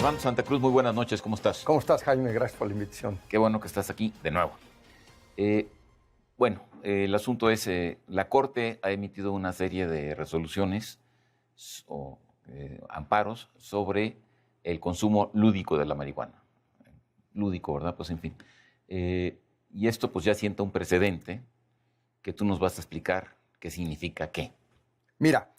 Armando Santa Cruz, muy buenas noches, ¿cómo estás? ¿Cómo estás, Jaime? Gracias por la invitación. Qué bueno que estás aquí de nuevo. El asunto es, la Corte ha emitido una serie de resoluciones o amparos sobre el consumo lúdico de la marihuana. Lúdico, ¿verdad? Pues en fin. Y esto pues ya sienta un precedente que tú nos vas a explicar qué significa qué. Mira,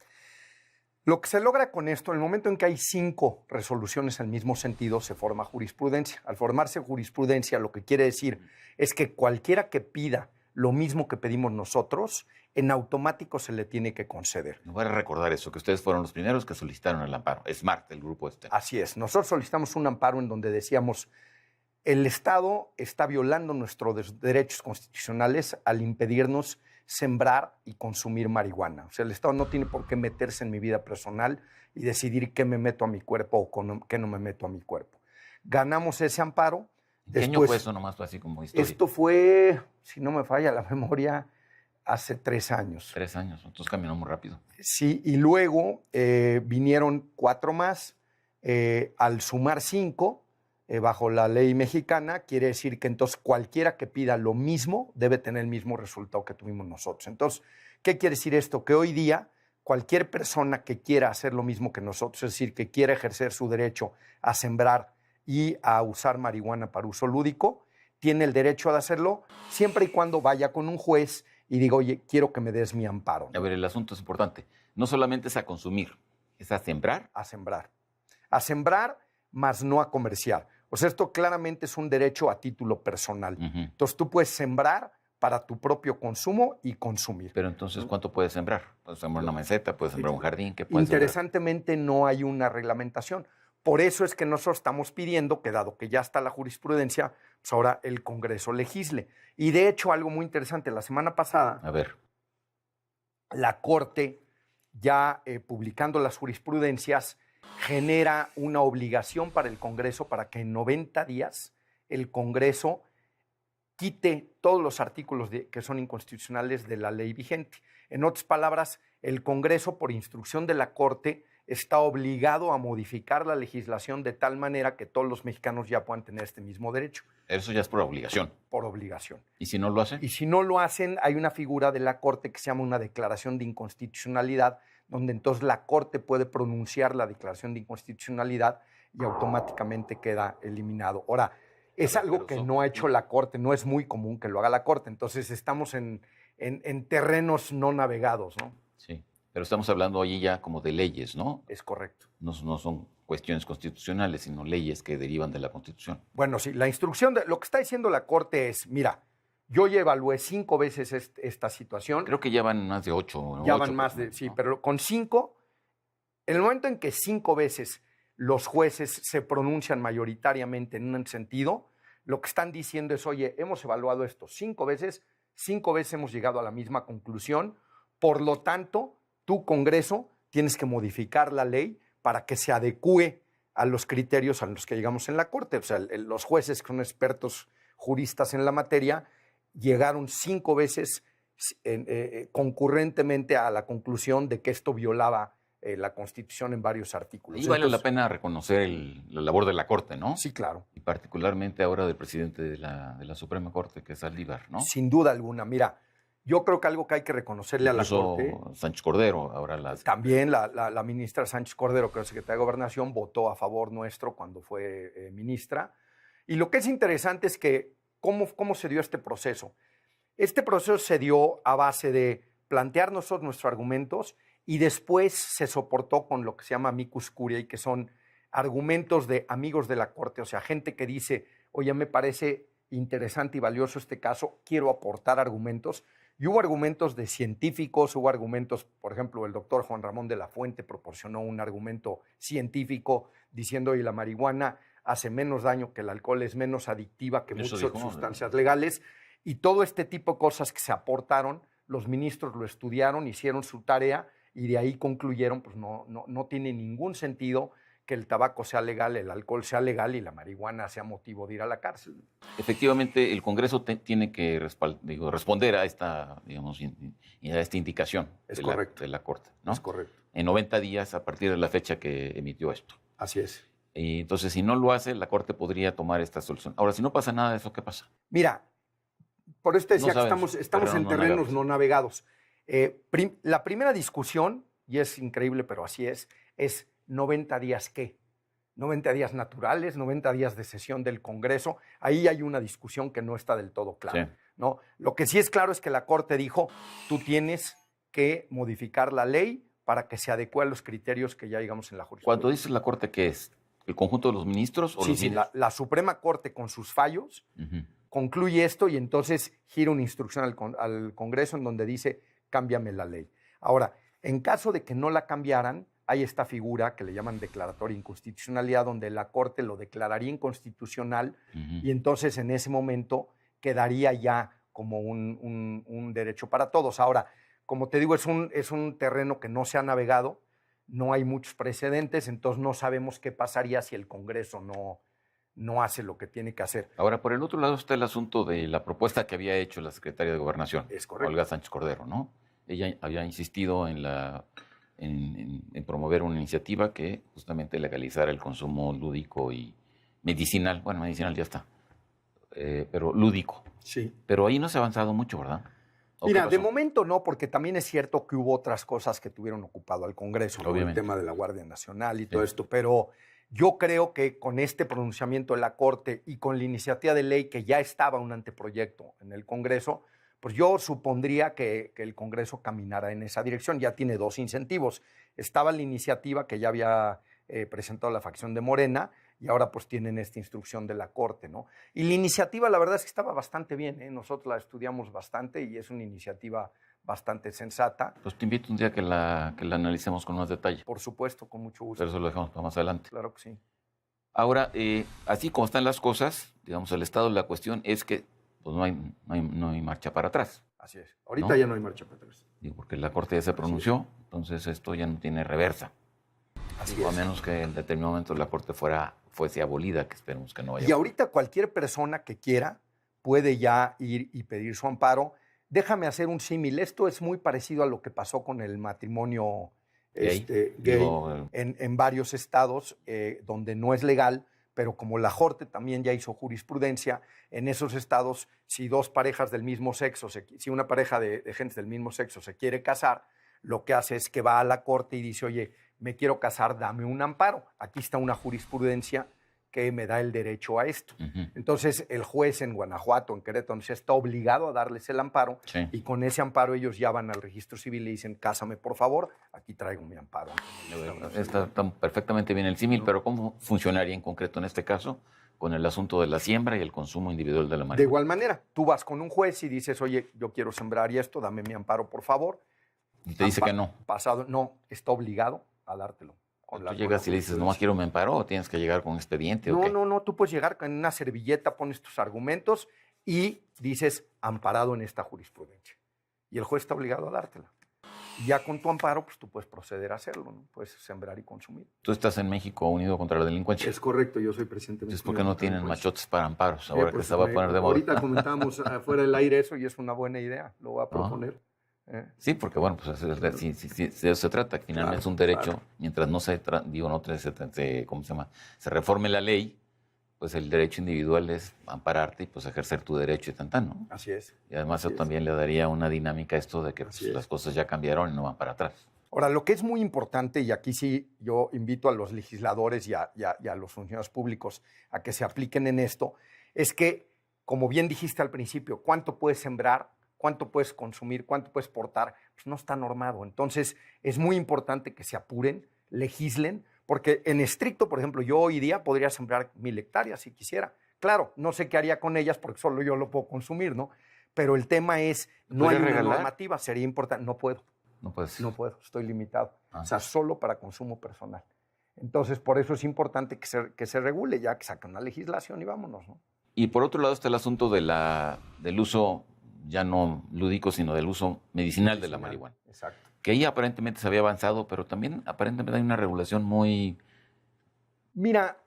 lo que se logra con esto, en el momento en que hay 5 resoluciones al mismo sentido, se forma jurisprudencia. Al formarse jurisprudencia, lo que quiere decir es que cualquiera que pida lo mismo que pedimos nosotros, en automático se le tiene que conceder. Me voy a recordar eso, que ustedes fueron los primeros que solicitaron el amparo. SMART, el grupo este. Así es. Nosotros solicitamos un amparo en donde decíamos, el Estado está violando nuestros derechos constitucionales al impedirnos sembrar y consumir marihuana. O sea, el Estado no tiene por qué meterse en mi vida personal y decidir qué me meto a mi cuerpo o qué no me meto a mi cuerpo. Ganamos ese amparo. ¿Qué año fue eso nomás, así como historia? Esto fue, si no me falla la memoria, hace 3 años. 3 años, entonces caminó muy rápido. Sí, y luego vinieron 4 más. Al sumar 5, bajo la ley mexicana, quiere decir que entonces cualquiera que pida lo mismo debe tener el mismo resultado que tuvimos nosotros. Entonces, ¿qué quiere decir esto? Que hoy día cualquier persona que quiera hacer lo mismo que nosotros, es decir, que quiera ejercer su derecho a sembrar y a usar marihuana para uso lúdico, tiene el derecho de hacerlo siempre y cuando vaya con un juez y diga, oye, quiero que me des mi amparo. A ver, el asunto es importante. No solamente es a consumir, es a sembrar. A sembrar. A sembrar, más no a comerciar. O sea, esto claramente es un derecho a título personal. Entonces, tú puedes sembrar para tu propio consumo y consumir. Pero entonces, ¿cuánto puedes sembrar? ¿Puedes sembrar una maceta? ¿Puedes sembrar un jardín? ¿Qué puedes Interesantemente, no hay una reglamentación. Por eso es que nosotros estamos pidiendo que, dado que ya está la jurisprudencia, pues ahora el Congreso legisle. Y de hecho, algo muy interesante, la semana pasada, A ver. la Corte, ya publicando las jurisprudencias, genera una obligación para el Congreso para que en 90 días el Congreso quite todos los artículos que son inconstitucionales de la ley vigente. En otras palabras, el Congreso, por instrucción de la Corte, está obligado a modificar la legislación de tal manera que todos los mexicanos ya puedan tener este mismo derecho. Eso ya es por obligación. Por obligación. ¿Y si no lo hacen? Y si no lo hacen, hay una figura de la Corte que se llama una declaración de inconstitucionalidad, donde entonces la Corte puede pronunciar la declaración de inconstitucionalidad y automáticamente queda eliminado. Ahora, es algo que no ha hecho la Corte, no es muy común que lo haga la Corte, entonces estamos en terrenos no navegados, ¿no? Sí, pero estamos hablando allí ya como de leyes, ¿no? Es correcto. No son cuestiones constitucionales, sino leyes que derivan de la Constitución. Bueno, sí, la instrucción, lo que está diciendo la Corte es, mira, yo ya evalué 5 veces esta situación. Creo que ya van más de 8. Ya van más de, sí, pero con 5, en el momento en que 5 veces los jueces se pronuncian mayoritariamente en un sentido, lo que están diciendo es, oye, hemos evaluado esto 5 veces, 5 veces hemos llegado a la misma conclusión, por lo tanto, tu Congreso tienes que modificar la ley para que se adecúe a los criterios a los que llegamos en la Corte. O sea, los jueces que son expertos juristas en la materia llegaron 5 veces concurrentemente a la conclusión de que esto violaba la Constitución en varios artículos. Y vale la pena reconocer la labor de la Corte, ¿no? Sí, claro. Y particularmente ahora del presidente de la Suprema Corte, que es Saldívar, ¿no? Sin duda alguna. Mira, yo creo que algo que hay que reconocerle incluso a la Corte... Sánchez Cordero, ahora También la ministra Sánchez Cordero, que es secretaria de Gobernación, votó a favor nuestro cuando fue ministra. Y lo que es interesante es que cómo se dio este proceso. Este proceso se dio a base de plantear nosotros nuestros argumentos y después se soportó con lo que se llama amicus curiae, que son argumentos de amigos de la Corte, o sea, gente que dice, oye, me parece interesante y valioso este caso, quiero aportar argumentos. Y hubo argumentos de científicos, hubo argumentos, por ejemplo, el doctor Juan Ramón de la Fuente proporcionó un argumento científico diciendo, oye, la marihuana hace menos daño que el alcohol, es menos adictiva que muchas otras sustancias legales. Y todo este tipo de cosas que se aportaron, los ministros lo estudiaron, hicieron su tarea y de ahí concluyeron, pues no tiene ningún sentido que el tabaco sea legal, el alcohol sea legal y la marihuana sea motivo de ir a la cárcel. Efectivamente, el Congreso tiene que responder a esta, digamos, a esta indicación de la Corte, ¿no? Es correcto. En 90 días a partir de la fecha que emitió esto. Así es. Y entonces, si no lo hace, la Corte podría tomar esta solución. Ahora, si no pasa nada de eso, ¿qué pasa? Mira, por eso te decía que sabemos, estamos en terrenos no navegados. La primera discusión, y es increíble, pero así es 90 días ¿qué? 90 días naturales, 90 días de sesión del Congreso. Ahí hay una discusión que no está del todo clara. Sí. ¿No? Lo que sí es claro es que la Corte dijo, tú tienes que modificar la ley para que se adecue a los criterios que ya digamos en la jurisprudencia. Cuando dice la Corte, ¿qué es? ¿El conjunto de los ministros? O Sí, los sí, la Suprema Corte con sus fallos concluye esto y entonces gira una instrucción al Congreso en donde dice, cámbiame la ley. Ahora, en caso de que no la cambiaran, hay esta figura que le llaman declaratoria de inconstitucionalidad, donde la Corte lo declararía inconstitucional y entonces en ese momento quedaría ya como un derecho para todos. Ahora, como te digo, es un terreno que no se ha navegado, no hay muchos precedentes, entonces no sabemos qué pasaría si el Congreso no hace lo que tiene que hacer. Ahora, por el otro lado está el asunto de la propuesta que había hecho la secretaria de Gobernación, Es correcto. Olga Sánchez Cordero, ¿no? Ella había insistido en promover una iniciativa que justamente legalizara el consumo lúdico y medicinal. Bueno, medicinal ya está, pero lúdico. Sí. Pero ahí no se ha avanzado mucho, ¿verdad? Mira, de momento no, porque también es cierto que hubo otras cosas que tuvieron ocupado al Congreso, ¿no? El tema de la Guardia Nacional y todo esto, pero yo creo que con este pronunciamiento de la Corte y con la iniciativa de ley que ya estaba un anteproyecto en el Congreso, pues yo supondría que el Congreso caminara en esa dirección. Ya tiene dos incentivos. Estaba la iniciativa que ya había presentado la facción de Morena y ahora pues tienen esta instrucción de la Corte, ¿no? Y la iniciativa la verdad es que estaba bastante bien, ¿eh? Nosotros la estudiamos bastante y es una iniciativa bastante sensata. Pues te invito un día que la analicemos con más detalle. Por supuesto, con mucho gusto. Pero eso lo dejamos para más adelante. Claro que sí. Ahora, así como están las cosas, digamos, el estado de la cuestión es que pues no hay marcha para atrás. Así es. Ahorita ya no hay marcha para atrás. Digo, porque la Corte ya se pronunció, entonces esto ya no tiene reversa. Así es. A menos que en determinado momento la Corte fuese abolida, que esperemos que no vaya. Y ahorita cualquier persona que quiera puede ya ir y pedir su amparo. Déjame hacer un símil. Esto es muy parecido a lo que pasó con el matrimonio gay en varios estados donde no es legal, pero como la Corte también ya hizo jurisprudencia, en esos estados, si dos parejas del mismo sexo, si una pareja de gente del mismo sexo se quiere casar, lo que hace es que va a la Corte y dice, oye, me quiero casar, dame un amparo. Aquí está una jurisprudencia que me da el derecho a esto. Entonces, el juez en Guanajuato, en Querétaro, se está obligado a darles el amparo y con ese amparo ellos ya van al registro civil y dicen, cásame por favor, aquí traigo mi amparo. Está perfectamente bien el símil, pero ¿cómo funcionaría en concreto en este caso con el asunto de la siembra y el consumo individual de la marihuana? De igual manera, tú vas con un juez y dices, oye, yo quiero sembrar y esto, dame mi amparo por favor. Y te dice que no. No, está obligado a dártelo. Tú llegas y le dices, nomás quiero me amparo, o tienes que llegar con un expediente. ¿O qué? No, tú puedes llegar con una servilleta, pones tus argumentos y dices, amparado en esta jurisprudencia. Y el juez está obligado a dártela. Y ya con tu amparo, pues tú puedes proceder a hacerlo, ¿no? Puedes sembrar y consumir. Tú estás en México Unido contra la Delincuencia. Es correcto, yo soy presidente de México. ¿Por qué no tienen machotes para amparos? Ahora pues, que se va a poner de moda. Ahorita comentábamos afuera del aire eso y es una buena idea, lo voy a proponer. Sí, porque bueno, pues de eso se trata. Finalmente es un derecho, mientras no se reforme la ley, pues el derecho individual es ampararte y pues ejercer tu derecho y tantán, ¿no? Así es. Y además eso también le daría una dinámica a esto de que pues, las cosas ya cambiaron y no van para atrás. Ahora, lo que es muy importante, y aquí sí yo invito a los legisladores y a los funcionarios públicos a que se apliquen en esto, es que, como bien dijiste al principio, ¿cuánto puedes sembrar? ¿Cuánto puedes consumir? ¿Cuánto puedes portar? Pues no está normado. Entonces, es muy importante que se apuren, legislen, porque en estricto, por ejemplo, yo hoy día podría sembrar 1000 hectáreas si quisiera. Claro, no sé qué haría con ellas porque solo yo lo puedo consumir, ¿no? Pero el tema es, no hay una normativa, sería importante. No puedo. No puedes. No puedo, estoy limitado. O sea, solo para consumo personal. Entonces, por eso es importante que se regule, ya que saquen una legislación y vámonos, ¿no? Y por otro lado está el asunto del uso ya no lúdico, sino del uso medicinal de la marihuana. Exacto. Que ahí aparentemente se había avanzado, pero también aparentemente hay una regulación muy... Mira,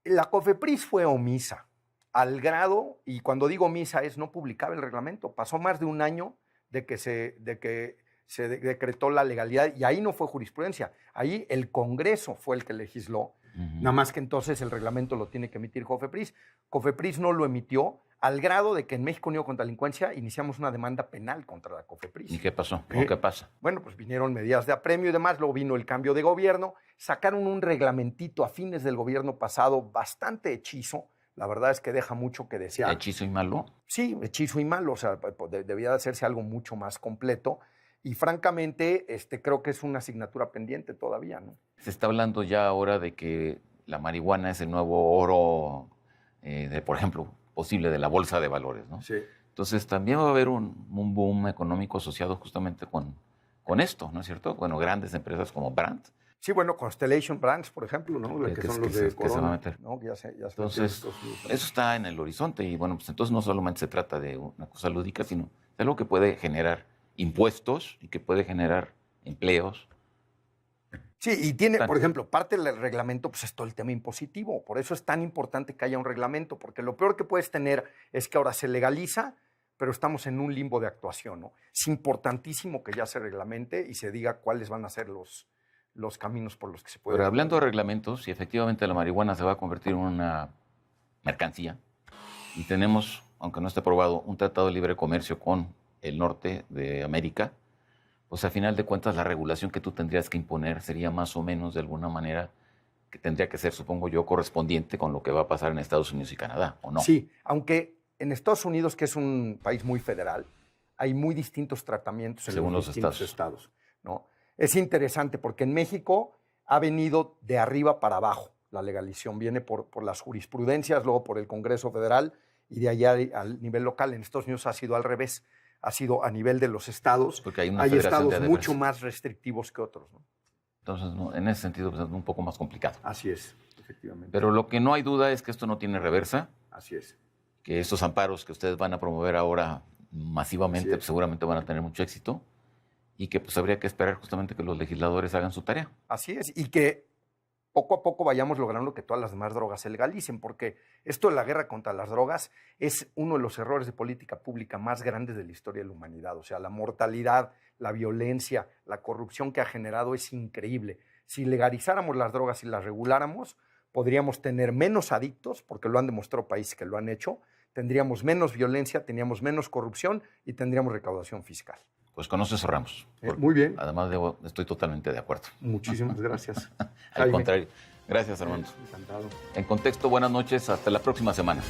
la COFEPRIS fue omisa, al grado, y cuando digo omisa es no publicaba el reglamento. Pasó más de un año de que se decretó la legalidad, y ahí no fue jurisprudencia. Ahí el Congreso fue el que legisló Nada más que entonces el reglamento lo tiene que emitir COFEPRIS. COFEPRIS no lo emitió al grado de que en México Unido contra la Delincuencia iniciamos una demanda penal contra la COFEPRIS. ¿Y qué pasó? ¿O qué pasa? Bueno, pues vinieron medidas de apremio y demás, luego vino el cambio de gobierno, sacaron un reglamentito a fines del gobierno pasado bastante hechizo. La verdad es que deja mucho que desear. ¿Hechizo y malo? Sí, hechizo y malo. O sea, debía de hacerse algo mucho más completo. Y francamente, creo que es una asignatura pendiente todavía, ¿no? Se está hablando ya ahora de que la marihuana es el nuevo oro, por ejemplo, posible de la bolsa de valores, ¿no? Sí. Entonces también va a haber un boom económico asociado justamente con esto, ¿no es cierto? Bueno, grandes empresas como Brandt. Sí, bueno, Constellation Brands, por ejemplo, ¿no? Que son los de que se va a meter. ¿no? Ya se entonces, eso está en el horizonte y bueno, pues entonces no solamente se trata de una cosa lúdica, sino de algo que puede generar impuestos y que puede generar empleos. Sí, y tiene, por ejemplo, parte del reglamento, pues es todo el tema impositivo. Por eso es tan importante que haya un reglamento, porque lo peor que puedes tener es que ahora se legaliza, pero estamos en un limbo de actuación, ¿no? Es importantísimo que ya se reglamente y se diga cuáles van a ser los caminos por los que se puede. Pero hablando de reglamentos, si efectivamente la marihuana se va a convertir en una mercancía y tenemos, aunque no esté aprobado, un tratado de libre comercio con el norte de América, pues a final de cuentas la regulación que tú tendrías que imponer sería más o menos de alguna manera que tendría que ser, supongo yo, correspondiente con lo que va a pasar en Estados Unidos y Canadá, ¿o no? Sí, aunque en Estados Unidos, que es un país muy federal, hay muy distintos tratamientos según los distintos estados, ¿no? Es interesante porque en México ha venido de arriba para abajo. La legalización viene por las jurisprudencias, luego por el Congreso Federal y de allá al nivel local. En Estados Unidos ha sido al revés. Ha sido a nivel de los estados. Porque hay estados mucho más restrictivos que otros, ¿no? Entonces, no, en ese sentido, pues, es un poco más complicado. Así es, efectivamente. Pero lo que no hay duda es que esto no tiene reversa. Así es. Que estos amparos que ustedes van a promover ahora masivamente, pues, seguramente van a tener mucho éxito. Y que pues habría que esperar justamente que los legisladores hagan su tarea. Así es, y que poco a poco vayamos logrando que todas las demás drogas se legalicen, porque esto de la guerra contra las drogas es uno de los errores de política pública más grandes de la historia de la humanidad. O sea, la mortalidad, la violencia, la corrupción que ha generado es increíble. Si legalizáramos las drogas y las reguláramos, podríamos tener menos adictos, porque lo han demostrado países que lo han hecho, tendríamos menos violencia, tendríamos menos corrupción y tendríamos recaudación fiscal. Pues con eso cerramos. Muy bien. Además, estoy totalmente de acuerdo. Muchísimas gracias. Al contrario. Gracias, Armando. Encantado. En Contexto, buenas noches. Hasta la próxima semana.